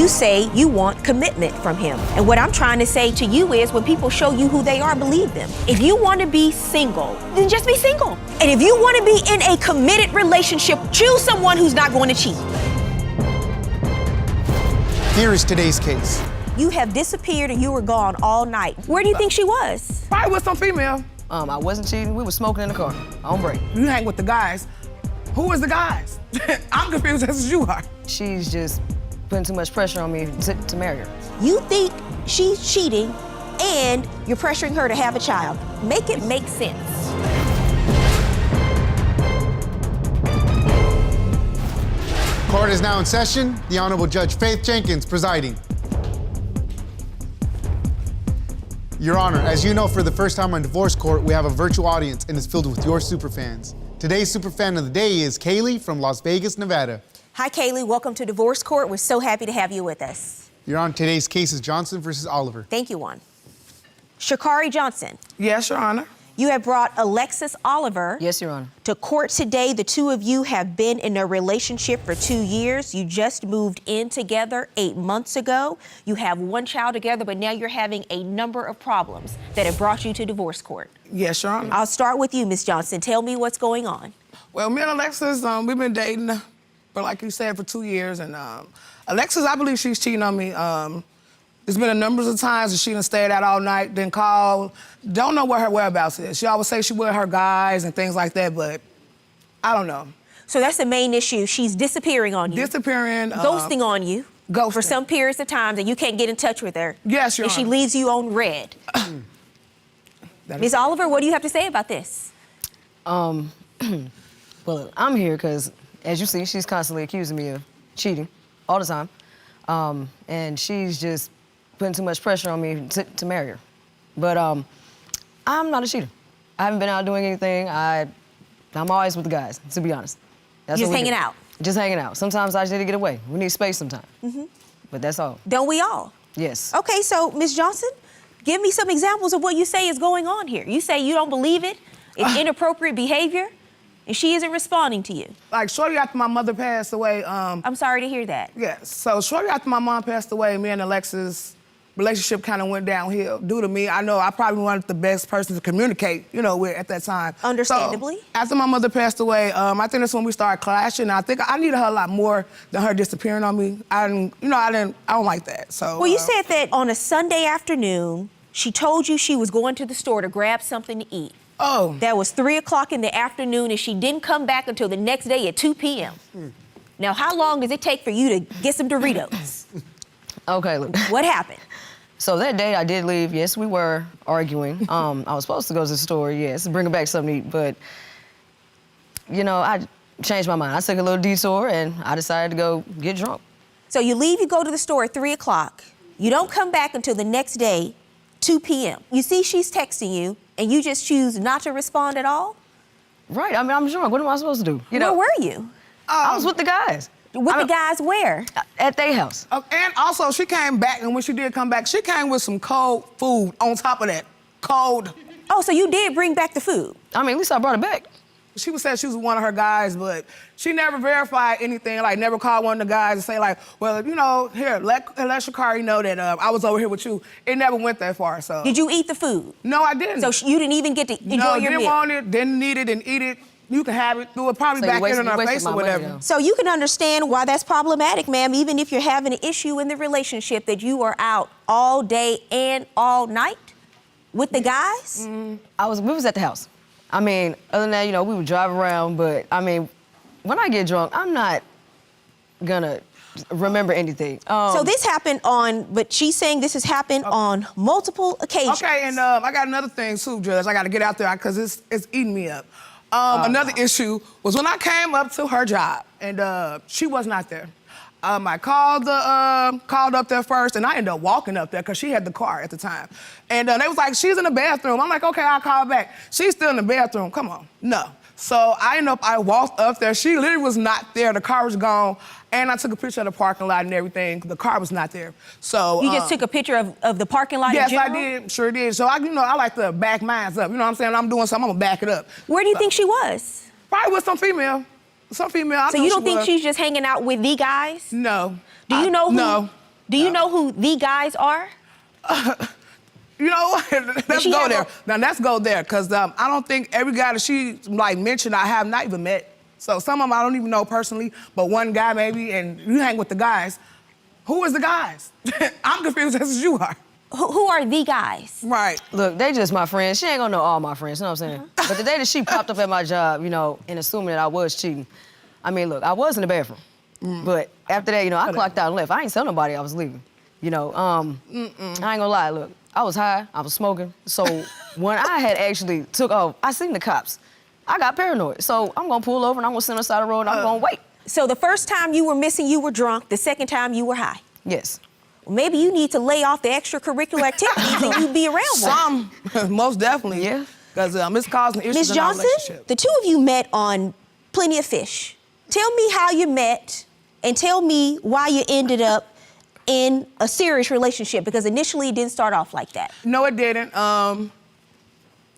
You say you want commitment from him. And what I'm trying to say to you is when people show you who they are, believe them. If you want to be single, then just be single. And if you want to be in a committed relationship, choose someone who's not going to cheat. Here is today's case. You have disappeared and you were gone all night. Where do you think she was? Probably with some female. I wasn't cheating. We were smoking in the car on break. You hang with the guys. Who is the guys? I'm confused as you are. She's just putting too much pressure on me to marry her. You think she's cheating and you're pressuring her to have a child. Make it make sense. Court is now in session. The Honorable Judge Faith Jenkins presiding. Your Honor, as you know, for the first time on divorce court, we have a virtual audience and it's filled with your superfans. Today's superfan of the day is Kaylee from Las Vegas, Nevada. Hi, Kaylee. Welcome to divorce court. We're so happy to have you with us. Your Honor, today's case is Johnson versus Oliver. Thank you, Juan. Shakari Johnson. Yes, Your Honor. You have brought Alexis Oliver. Yes, Your Honor. To court today. The two of you have been in a relationship for 2 years. You just moved in together 8 months ago. You have one child together, but now you're having a number of problems that have brought you to divorce court. Yes, Your Honor. I'll start with you, Ms. Johnson. Tell me what's going on. Well, me and Alexis, we've been dating, but like you said, for 2 years. And Alexis, I believe she's cheating on me. There's been a number of times that she done stayed out all night, then called. Don't know where her whereabouts is. She always say she with her guys and things like that, but I don't know. So that's the main issue. She's disappearing on you. Disappearing. Ghosting on you. Ghosting. For some periods of time that you can't get in touch with her. Yes, Your And she Honor. leaves you on red. Ms. Oliver, what do you have to say about this? Well, I'm here because, as you see, she's constantly accusing me of cheating all the time. And she's just putting too much pressure on me to marry her. But I'm not a cheater. I haven't been out doing anything. I'm always with the guys, to be honest. That's Just what we hanging do. out? Just hanging out. Sometimes I just need to get away. We need space sometimes. But that's all. Don't we all? Yes. Okay, so Ms. Johnson, give me some examples of what you say is going on here. You say you don't believe it, it's inappropriate behavior, and she isn't responding to you. Like shortly after my mother passed away. I'm sorry to hear that. Yes. So shortly after my mom passed away, me and Alexis' relationship kind of went downhill due to me. I know I probably wasn't the best person to communicate, with at that time. Understandably. So, after my mother passed away, I think that's when we started clashing. I think I needed her a lot more than her disappearing on me. I don't like that. So. Well, you said that on a Sunday afternoon, she told you she was going to the store to grab something to eat. Oh. That was 3 o'clock in the afternoon, and she didn't come back until the next day at 2 p.m. Now, how long does it take for you to get some Doritos? Okay, look. What happened? So that day I did leave. Yes, we were arguing. I was supposed to go to the store, yes, bring her back something to eat, but, I changed my mind. I took a little detour, and I decided to go get drunk. So you leave, you go to the store at 3 o'clock. You don't come back until the next day, 2 p.m. You see she's texting you, and you just choose not to respond at all? Right, I'm drunk. What am I supposed to do? Where were you? I was with the guys. With the guys where? At their house. And also, she came back, and when she did come back, she came with some cold food on top of that. Cold. Oh, so you did bring back the food? At least I brought it back. She said she was one of her guys, but she never verified anything, never called one of the guys and say, well, here, let Shakari know that I was over here with you. It never went that far, so. Did you eat the food? No, I didn't. So you didn't even get to enjoy your meal? No, didn't want it, didn't need it, didn't eat it. You can have it, threw it probably back in her face or whatever. So you can understand why that's problematic, ma'am, even if you're having an issue in the relationship that you are out all day and all night with the guys? We was at the house. Other than that, we would drive around, but when I get drunk, I'm not gonna remember anything. So this happened but she's saying this has happened on multiple occasions. Okay, and I got another thing too, Judge. I gotta get out there because it's eating me up. Another issue was when I came up to her job and she was not there. I called up there first, and I ended up walking up there because she had the car at the time. And they was like, she's in the bathroom. I'm like, okay, I'll call back. She's still in the bathroom. Come on. No. So I walked up there. She literally was not there. The car was gone. And I took a picture of the parking lot and everything. The car was not there. So you just took a picture of the parking lot in general? Yes, I did. Sure did. So I like to back mine up. You know what I'm saying? I'm doing something, I'm gonna back it up. Where do you think she was? Probably with some female. Some female. So you don't think she's just hanging out with the guys? No. Do you know who? No. Do you know who the guys are? You know what? Let's she go have there. Now let's go there, cause I don't think every guy that she like mentioned I have not even met. So some of them I don't even know personally, but one guy maybe, and you hang with the guys. Who is the guys? I'm confused as you are. Who are the guys? Right. Look, they just my friends. She ain't gonna know all my friends, you know what I'm saying? But the day that she popped up at my job, you know, and assuming that I was cheating, I mean, look, I was in the bathroom. But after that, you know, I clocked out and left. I ain't tell nobody I was leaving. You know, I ain't gonna lie, look, I was high, I was smoking. So when I had actually took off, I seen the cops. I got paranoid. So I'm gonna pull over and I'm gonna sit on the side of the road and I'm gonna wait. So the first time you were missing, you were drunk. The second time you were high. Yes. Well, maybe you need to lay off the extracurricular activities and you be around one. Some, most definitely. Yeah. Because it's causing issues Ms. in our Johnson, relationship. the two of you met on Plenty of Fish. Tell me how you met and tell me why you ended up in a serious relationship, because initially it didn't start off like that. No, it didn't.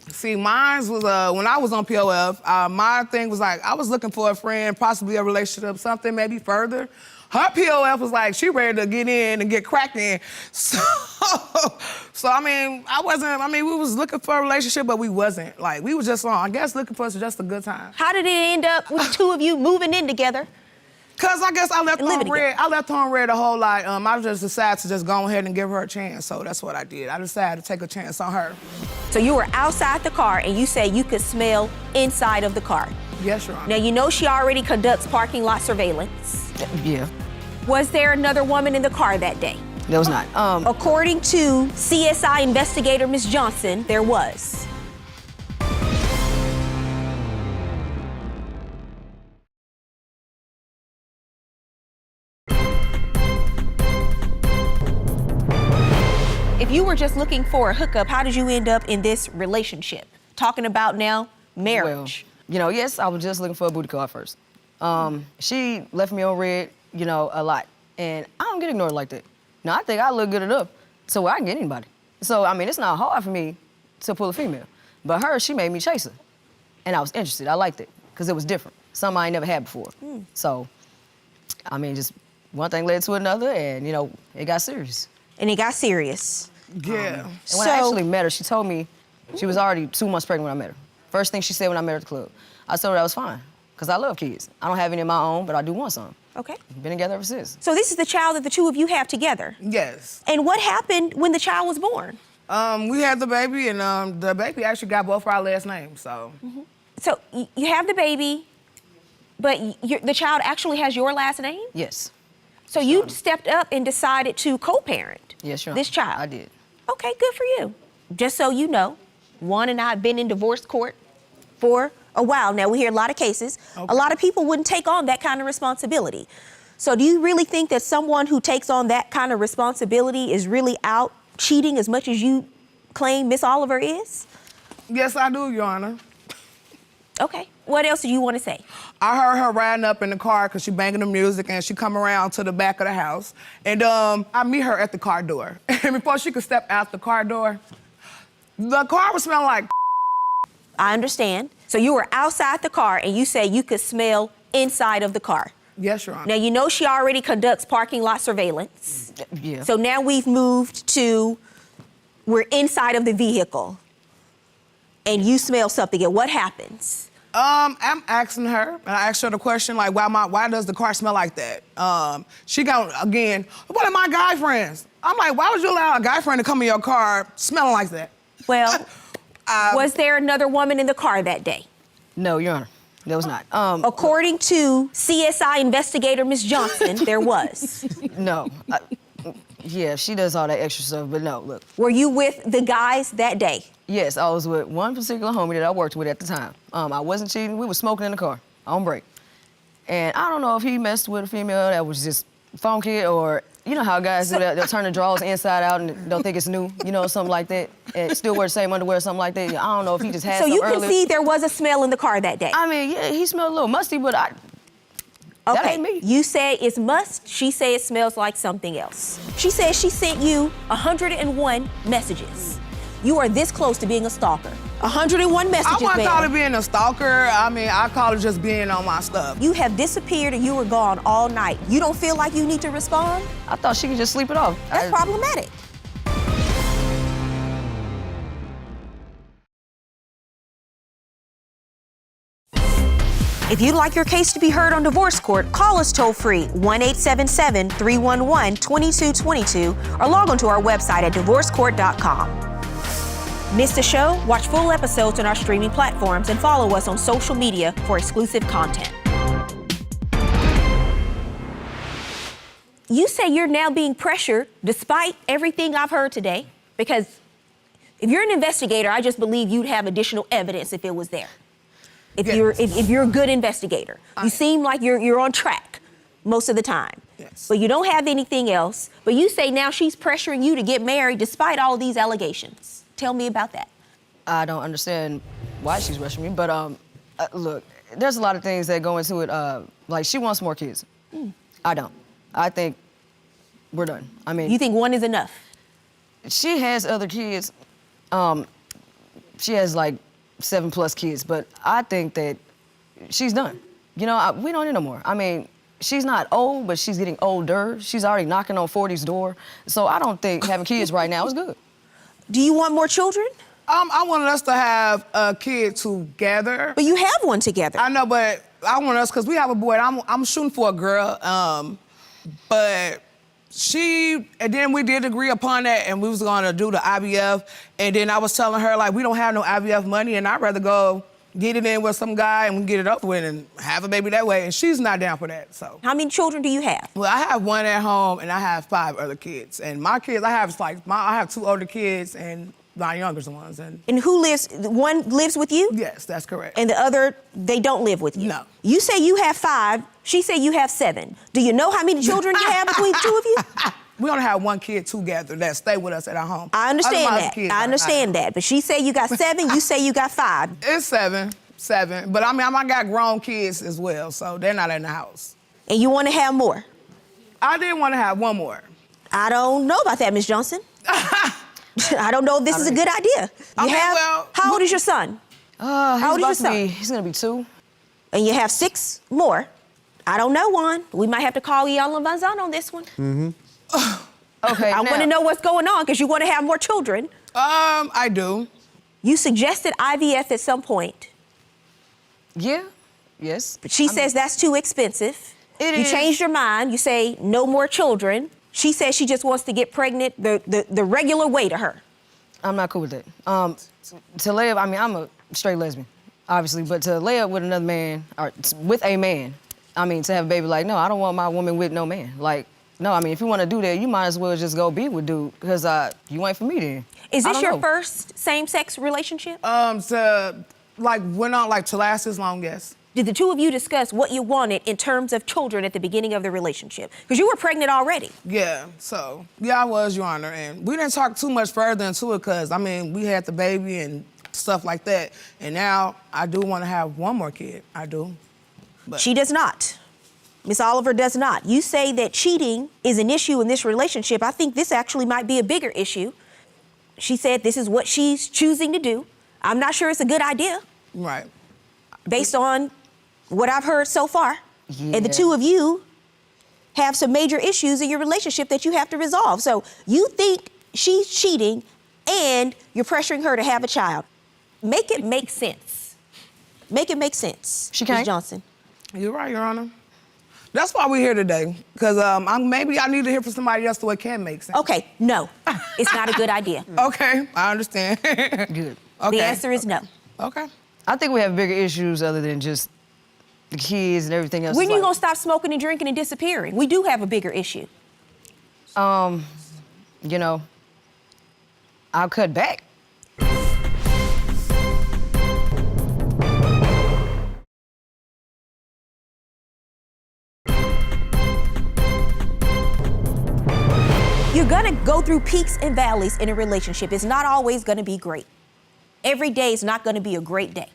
See, mine was when I was on POF, my thing was like, I was looking for a friend, possibly a relationship, something maybe further. Her POF was like, she ready to get in and get cracked in. So I mean, we was looking for a relationship, but we wasn't. Like, we was just I guess looking for just a good time. How did it end up with the two of you moving in together? Cause I guess I left her on Living red. I left her on red a whole lot. I just decided to just go ahead and give her a chance. So that's what I did. I decided to take a chance on her. So you were outside the car and you said you could smell inside of the car. Yes, Your Honor. Now, you know she already conducts parking lot surveillance. Yeah. Was there another woman in the car that day? There was not. According to CSI investigator Ms. Johnson, there was. If you were just looking for a hookup, how did you end up in this relationship? Talking about now marriage. Well, you know, yes, I was just looking for a booty call at first. She left me on red, you know, a lot. And I don't get ignored like that. Now, I think I look good enough so where I can get anybody. So, I mean, it's not hard for me to pull a female. But her, she made me chase her. And I was interested. I liked it because it was different. Something I ain't never had before. So, I mean, just one thing led to another and, you know, it got serious. And it got serious. Yeah. And when I actually met her, she told me she was already 2 months pregnant when I met her. First thing she said when I met her at the club. I told her that was fine, because I love kids. I don't have any of my own, but I do want some. Okay. Been together ever since. So this is the child that the two of you have together. Yes. And what happened when the child was born? We had the baby, and the baby actually got both our last names, so. So you have the baby, but the child actually has your last name? Yes. So you stepped up and decided to co-parent Yes, Your Honor. this child? I did. Okay, good for you. Just so you know, Juan and I have been in divorce court for a while now. We hear a lot of cases. Okay. A lot of people wouldn't take on that kind of responsibility. So do you really think that someone who takes on that kind of responsibility is really out cheating as much as you claim Miss Oliver is? Yes, I do, Your Honor. Okay. What else do you want to say? I heard her riding up in the car because she banging the music and she come around to the back of the house. And I meet her at the car door. And before she could step out the car door, the car was smelling like I understand. So you were outside the car and you say you could smell inside of the car. Yes, Your Honor. Now, you know she already conducts parking lot surveillance. Yeah. So now we've moved to, we're inside of the vehicle and you smell something, and what happens? I'm asking her, and I asked her the question, like, why does the car smell like that? She got, again, one of my guy friends. I'm like, why would you allow a guy friend to come in your car smelling like that? Well, was there another woman in the car that day? No, Your Honor. There was not. According to CSI investigator Ms. Johnson, there was. No. Yeah, she does all that extra stuff, but no, look. Were you with the guys that day? Yes, I was with one particular homie that I worked with at the time. I wasn't cheating. We were smoking in the car on break. And I don't know if he messed with a female that was just funky, or you know how guys do that, they'll turn the drawers inside out and they'll think it's new, you know, something like that, and still wear the same underwear or something like that. I don't know if he just had So some you earlier. can see there was a smell in the car that day? I mean, yeah, he smelled a little musty, but that Okay, ain't me. you say it's must, she say it smells like something else. She says she sent you 101 messages. You are this close to being a stalker. 101 messages, I wouldn't call ma'am. it being a stalker. I mean, I call it just being on my stuff. You have disappeared and you were gone all night. You don't feel like you need to respond? I thought she could just sleep it off. That's problematic. If you'd like your case to be heard on divorce court, call us toll-free 1-877-311-2222 or log on to our website at divorcecourt.com. Miss the show? Watch full episodes on our streaming platforms and follow us on social media for exclusive content. You say you're now being pressured despite everything I've heard today, because if you're an investigator, I just believe you'd have additional evidence if it was there. If you're a good investigator, you seem like you're on track most of the time. Yes. But you don't have anything else. But you say now she's pressuring you to get married despite all of these allegations. Tell me about that. I don't understand why she's rushing me, but look, there's a lot of things that go into it. Like, she wants more kids. I don't. I think we're done. I mean, You think one is enough? she has other kids. She has like 7+ kids, but I think that she's done. You know, we don't need no more. I mean, she's not old, but she's getting older. She's already knocking on 40's door. So I don't think having kids right now is good. Do you want more children? I wanted us to have a kid together. But you have one together. I know, but I want us, because we have a boy, and I'm shooting for a girl, but and then we did agree upon that, and we was gonna do the IVF, and then I was telling her, like, we don't have no IVF money, and I'd rather go get it in with some guy and we get it up with and have a baby that way, and she's not down for that, so. How many children do you have? Well, I have one at home, and I have 5 other kids, and my kids, I have 2 older kids and my youngest ones, and And one lives with you? yes, that's correct. And the other, they don't live with you? No. You say you have 5, she say you have 7. Do you know how many children you have between the two of you? We only have one kid together that stay with us at our home. I understand Otherwise, that. kids I are understand not. that. But she say you got 7, you say you got 5. It's 7, but I mean, I got grown kids as well, so they're not in the house. And you want to have more? I did want to have one more. I don't know about that, Ms. Johnson. I don't know if this is a good idea. How old is your son? How old is your son? He's gonna be 2. And you have 6 more. I don't know, Juan. We might have to call Ian Vanzan on this one. Okay, I want to know what's going on because you want to have more children. I do. You suggested IVF at some point, Yeah, yes. but she says that's too expensive. It You is. changed your mind. You say no more children. She says she just wants to get pregnant the regular way to her. I'm not cool with that. To lay up, I mean, I'm a straight lesbian, obviously, but to lay up with another man, or with a man, I mean, to have a baby, like, no, I don't want my woman with no man. Like, no, I mean, if you want to do that, you might as well just go be with dude, because you ain't for me then. Is I this don't your know. first same-sex relationship? Went on to last as long as. Did the two of you discuss what you wanted in terms of children at the beginning of the relationship? Because you were pregnant already. Yeah, so, yeah, I was, Your Honor, and we didn't talk too much further into it because, I mean, we had the baby and stuff like that, and now I do want to have one more kid, I do. But She does not. Miss Oliver does not. You say that cheating is an issue in this relationship. I think this actually might be a bigger issue. She said this is what she's choosing to do. I'm not sure it's a good idea Right. based on what I've heard so far. Yeah. And the two of you have some major issues in your relationship that you have to resolve. So you think she's cheating and you're pressuring her to have a child. Make it make sense. Make it make sense, She Ms. can't. Johnson. You're right, Your Honor. That's why we're here today, because maybe I need to hear from somebody else so it can make sense. Okay, no, it's not a good idea. Okay, I understand. Good. Okay. The answer is no. Okay. I think we have bigger issues other than just the kids and everything else. When It's are you like, gonna stop smoking and drinking and disappearing? We do have a bigger issue. You know, I'll cut back. You're gonna go through peaks and valleys in a relationship. It's not always gonna be great. Every day is not gonna be a great day.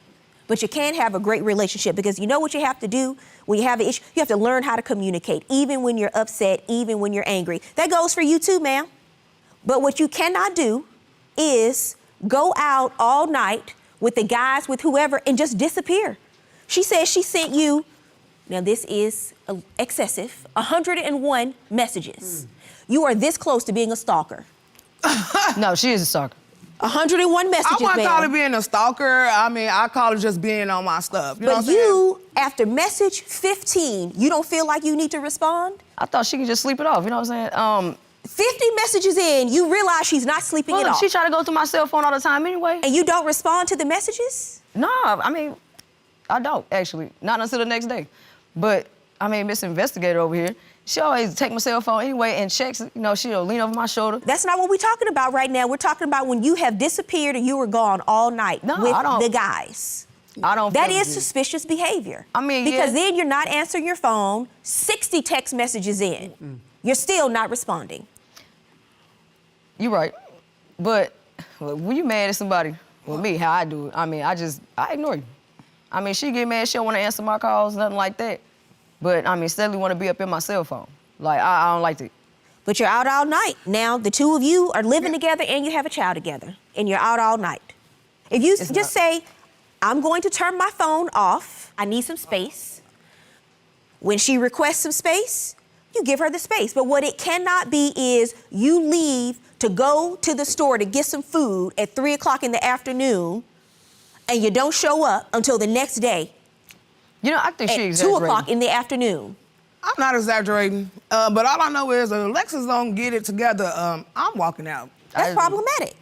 But you can have a great relationship because you know what you have to do when you have an issue? You have to learn how to communicate, even when you're upset, even when you're angry. That goes for you too, ma'am. But what you cannot do is go out all night with the guys, with whoever, and just disappear. She says she sent you, now this is excessive, 101 messages. You are this close to being a stalker. No, she is a stalker. 101 messages, I wouldn't ma'am. call it being a stalker. I mean, I call it just being on my stuff. You know what I'm But saying? you, after message 15, you don't feel like you need to respond? I thought she could just sleep it off, you know what I'm saying? 50 messages in, you realize she's not sleeping Well, it look, off. she try to go through my cell phone all the time anyway. And you don't respond to the messages? No, I mean, I don't, actually. Not until the next day. But, I mean, Miss Investigator over here, she always take my cell phone anyway and checks, you know, she'll lean over my shoulder. That's not what we're talking about right now. We're talking about when you have disappeared and you were gone all night with I don't. the guys. I don't That feel is good. suspicious behavior. I mean, because yeah. then you're not answering your phone, 60 text messages in. You're still not responding. You're right. But when you mad at somebody, with me, how I do it, I mean, I ignore you. I mean, she get mad, she don't want to answer my calls, nothing like that. But, I mean, steadily want to be up in my cell phone. Like, I don't like that. But you're out all night. Now, the two of you are living together and you have a child together. And you're out all night. If you just say, I'm going to turn my phone off, I need some space. When she requests some space, you give her the space. But what it cannot be is you leave to go to the store to get some food at 3 o'clock in the afternoon and you don't show up until the next day You know, I think she at 2 exaggerating. o'clock in the afternoon. I'm not exaggerating, but all I know is if Alexis don't get it together, I'm walking out. That's problematic.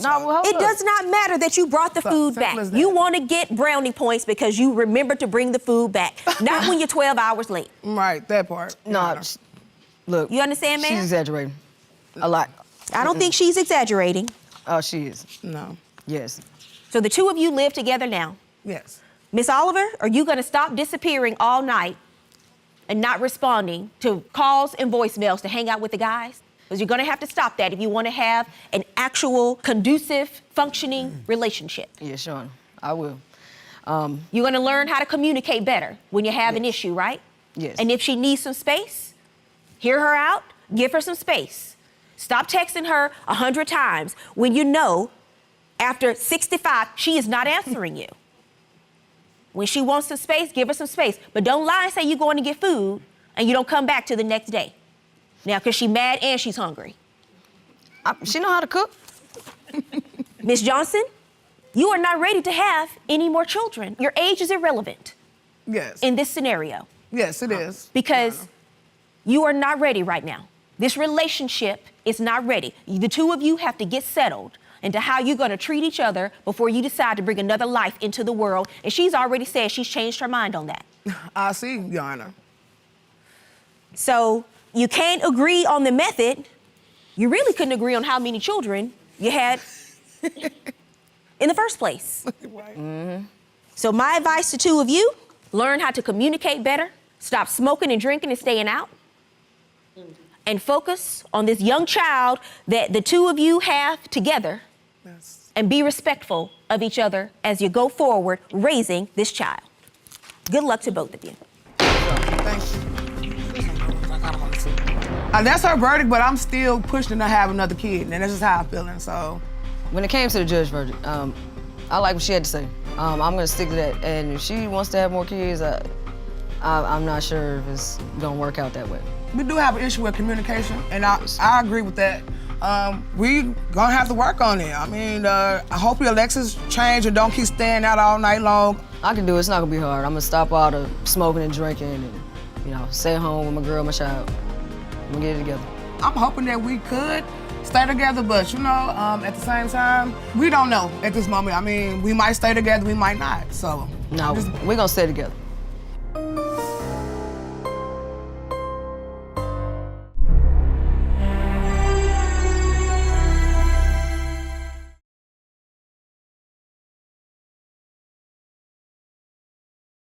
No, well, hold It up. does not matter that you brought the food simple back. as that. You want to get brownie points because you remembered to bring the food back, not when you're 12 hours late. Right, that part. No, look. You understand, ma'am? She's exaggerating. A lot. I don't think she's exaggerating. Oh, she is. No. Yes. So the two of you live together now. Yes. Miss Oliver, are you going to stop disappearing all night and not responding to calls and voicemails to hang out with the guys? Because you're going to have to stop that if you want to have an actual, conducive, functioning relationship. Yeah, sure. I will. You're going to learn how to communicate better when you have an issue, right? Yes. And if she needs some space, hear her out, give her some space. Stop texting her 100 times when you know after 65, she is not answering you. When she wants some space, give her some space. But don't lie and say you're going to get food and you don't come back till the next day. Now, because she's mad and she's hungry. She know how to cook. Miss Johnson, you are not ready to have any more children. Your age is irrelevant Yes. in this scenario Yes, it is. because you are not ready right now. This relationship is not ready. The two of you have to get settled into how you're going to treat each other before you decide to bring another life into the world. And she's already said she's changed her mind on that. I see, Your Honor. So you can't agree on the method. You really couldn't agree on how many children you had in the first place. Right. So my advice to two of you, learn how to communicate better, stop smoking and drinking and staying out, and focus on this young child that the two of you have together, Yes. and be respectful of each other as you go forward raising this child. Good luck to both of you. Thank you. That's her verdict, but I'm still pushing to have another kid, and that's just how I'm feeling, so. When it came to the judge verdict, I like what she had to say. I'm gonna stick to that. And if she wants to have more kids, I'm not sure if it's gonna work out that way. We do have an issue with communication, and I agree with that. We gonna have to work on it. I mean, I hope your Alexis change and don't keep staying out all night long. I can do it. It's not gonna be hard. I'm gonna stop all the smoking and drinking and, you know, stay home with my girl, my child. I'm gonna get it together. I'm hoping that we could stay together, but you know, at the same time, we don't know at this moment. I mean, we might stay together, we might not, so. No, we're gonna stay together.